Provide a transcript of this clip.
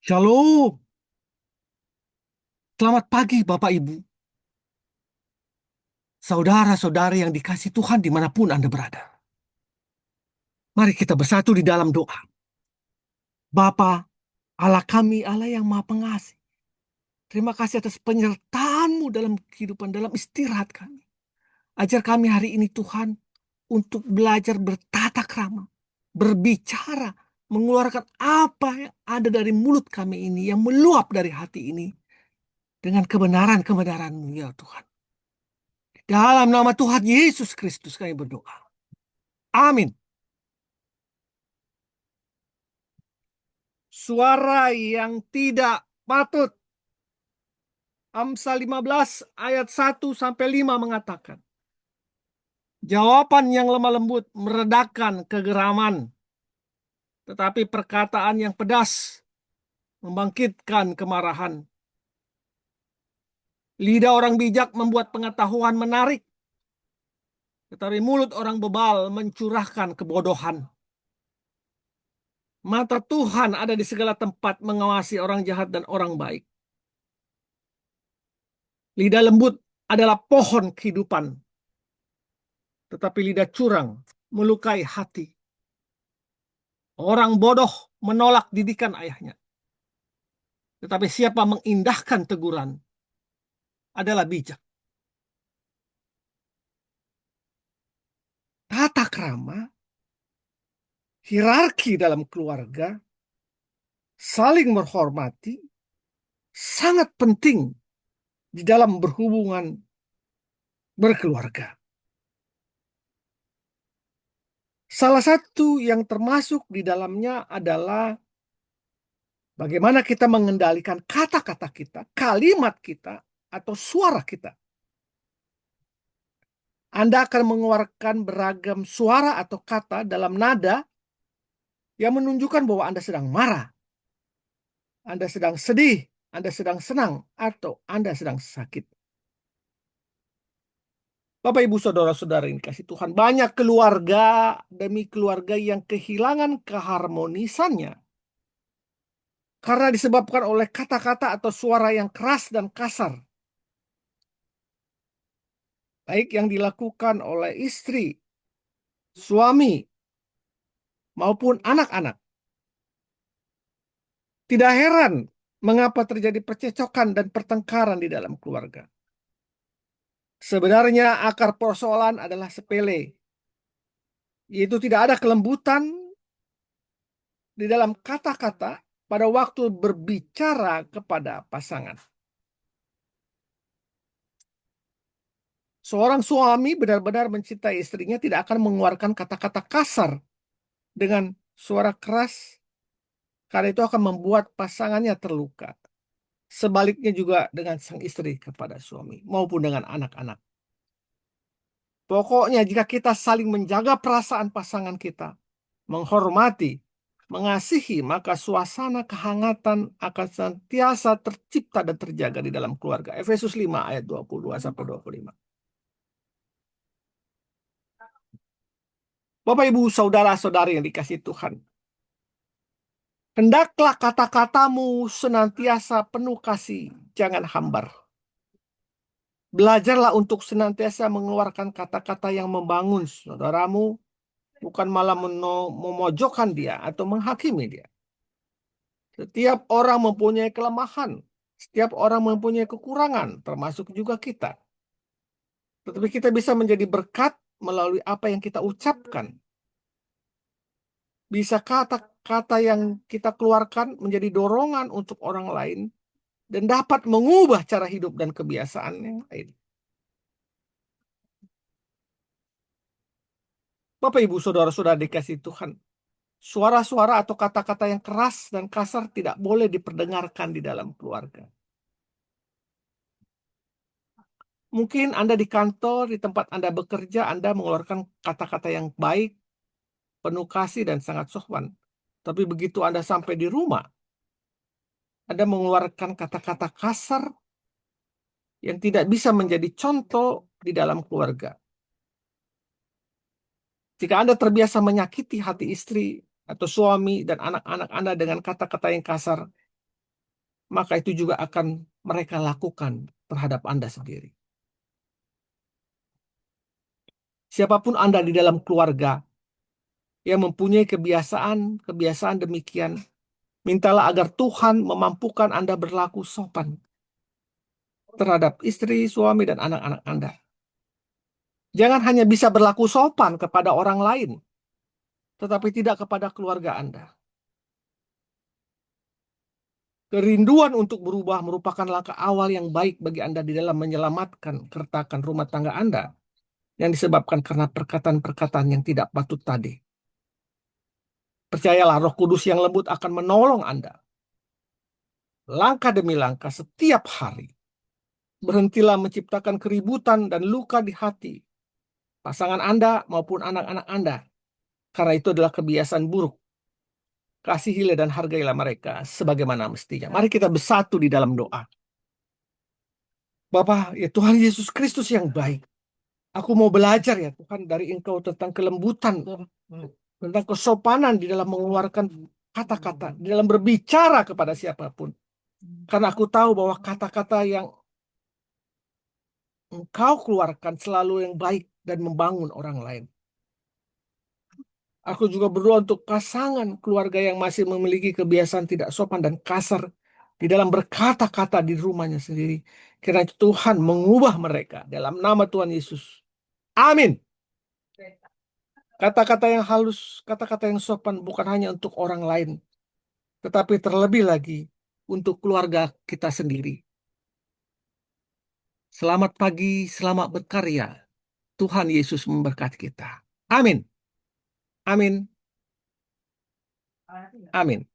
Shalom. Selamat pagi Bapak Ibu. Saudara-saudari yang dikasih Tuhan dimanapun Anda berada. Mari kita bersatu di dalam doa. Bapa, Allah kami, Allah yang Maha Pengasih. Terima kasih atas penyertaan-Mu dalam kehidupan, dalam istirahat kami. Ajar kami hari ini Tuhan untuk belajar bertata krama, berbicara, mengeluarkan apa yang ada dari mulut kami ini, yang meluap dari hati ini, dengan kebenaran-kebenaran-Mu ya Tuhan. Dalam nama Tuhan Yesus Kristus kami berdoa. Amin. Suara yang tidak patut. Amsal 15 ayat 1 sampai 5 mengatakan, jawaban yang lemah lembut meredakan kegeraman, tetapi perkataan yang pedas membangkitkan kemarahan. Lidah orang bijak membuat pengetahuan menarik, tetapi mulut orang bebal mencurahkan kebodohan. Mata Tuhan ada di segala tempat mengawasi orang jahat dan orang baik. Lidah lembut adalah pohon kehidupan, tetapi lidah curang melukai hati. Orang bodoh menolak didikan ayahnya, tetapi siapa mengindahkan teguran adalah bijak. Tata krama, hierarki dalam keluarga, saling menghormati, sangat penting di dalam berhubungan berkeluarga. Salah satu yang termasuk di dalamnya adalah bagaimana kita mengendalikan kata-kata kita, kalimat kita, atau suara kita. Anda akan mengeluarkan beragam suara atau kata dalam nada yang menunjukkan bahwa Anda sedang marah, Anda sedang sedih, Anda sedang senang, atau Anda sedang sakit. Bapak, Ibu, Saudara-saudara yang dikasih Tuhan, banyak keluarga demi keluarga yang kehilangan keharmonisannya karena disebabkan oleh kata-kata atau suara yang keras dan kasar, baik yang dilakukan oleh istri, suami, maupun anak-anak. Tidak heran mengapa terjadi percecokan dan pertengkaran di dalam keluarga. Sebenarnya akar persoalan adalah sepele, yaitu tidak ada kelembutan di dalam kata-kata pada waktu berbicara kepada pasangan. Seorang suami benar-benar mencintai istrinya tidak akan mengeluarkan kata-kata kasar dengan suara keras, karena itu akan membuat pasangannya terluka. Sebaliknya juga dengan sang istri kepada suami maupun dengan anak-anak. Pokoknya jika kita saling menjaga perasaan pasangan kita, menghormati, mengasihi, maka suasana kehangatan akan senantiasa tercipta dan terjaga di dalam keluarga. Efesus 5 ayat 22 sampai 25. Bapak, Ibu, saudara-saudari yang dikasihi Tuhan, hendaklah kata-katamu senantiasa penuh kasih, jangan hambar. Belajarlah untuk senantiasa mengeluarkan kata-kata yang membangun saudaramu, bukan malah memojokkan dia atau menghakimi dia. Setiap orang mempunyai kelemahan, setiap orang mempunyai kekurangan, termasuk juga kita. Tetapi kita bisa menjadi berkat melalui apa yang kita ucapkan. Bisa kata-kata yang kita keluarkan menjadi dorongan untuk orang lain dan dapat mengubah cara hidup dan kebiasaan yang lain. Bapak, Ibu, Saudara-saudara dikasih Tuhan, suara-suara atau kata-kata yang keras dan kasar tidak boleh diperdengarkan di dalam keluarga. Mungkin Anda di kantor, di tempat Anda bekerja, Anda mengeluarkan kata-kata yang baik, penuh kasih, dan sangat sopan. Tapi begitu Anda sampai di rumah, Anda mengeluarkan kata-kata kasar yang tidak bisa menjadi contoh di dalam keluarga. Jika Anda terbiasa menyakiti hati istri atau suami dan anak-anak Anda dengan kata-kata yang kasar, maka itu juga akan mereka lakukan terhadap Anda sendiri. Siapapun Anda di dalam keluarga yang mempunyai kebiasaan demikian, mintalah agar Tuhan memampukan Anda berlaku sopan terhadap istri, suami, dan anak-anak Anda. Jangan hanya bisa berlaku sopan kepada orang lain, tetapi tidak kepada keluarga Anda. Kerinduan untuk berubah merupakan langkah awal yang baik bagi Anda di dalam menyelamatkan keretakan rumah tangga Anda yang disebabkan karena perkataan-perkataan yang tidak patut tadi. Percayalah, Roh Kudus yang lembut akan menolong Anda langkah demi langkah setiap hari. Berhentilah menciptakan keributan dan luka di hati pasangan Anda maupun anak-anak Anda, karena itu adalah kebiasaan buruk. Kasihilah dan hargailah mereka sebagaimana mestinya. Mari kita bersatu di dalam doa. Bapa, ya Tuhan Yesus Kristus yang baik, aku mau belajar ya Tuhan dari Engkau tentang kelembutan, tentang kesopanan di dalam mengeluarkan kata-kata, di dalam berbicara kepada siapapun. Karena aku tahu bahwa kata-kata yang Engkau keluarkan selalu yang baik dan membangun orang lain. Aku juga berdoa untuk pasangan keluarga yang masih memiliki kebiasaan tidak sopan dan kasar di dalam berkata-kata di rumahnya sendiri. Kiranya Tuhan mengubah mereka dalam nama Tuhan Yesus. Amin. Kata-kata yang halus, kata-kata yang sopan bukan hanya untuk orang lain, tetapi terlebih lagi untuk keluarga kita sendiri. Selamat pagi, selamat berkarya. Tuhan Yesus memberkati kita. Amin. Amin. Amin.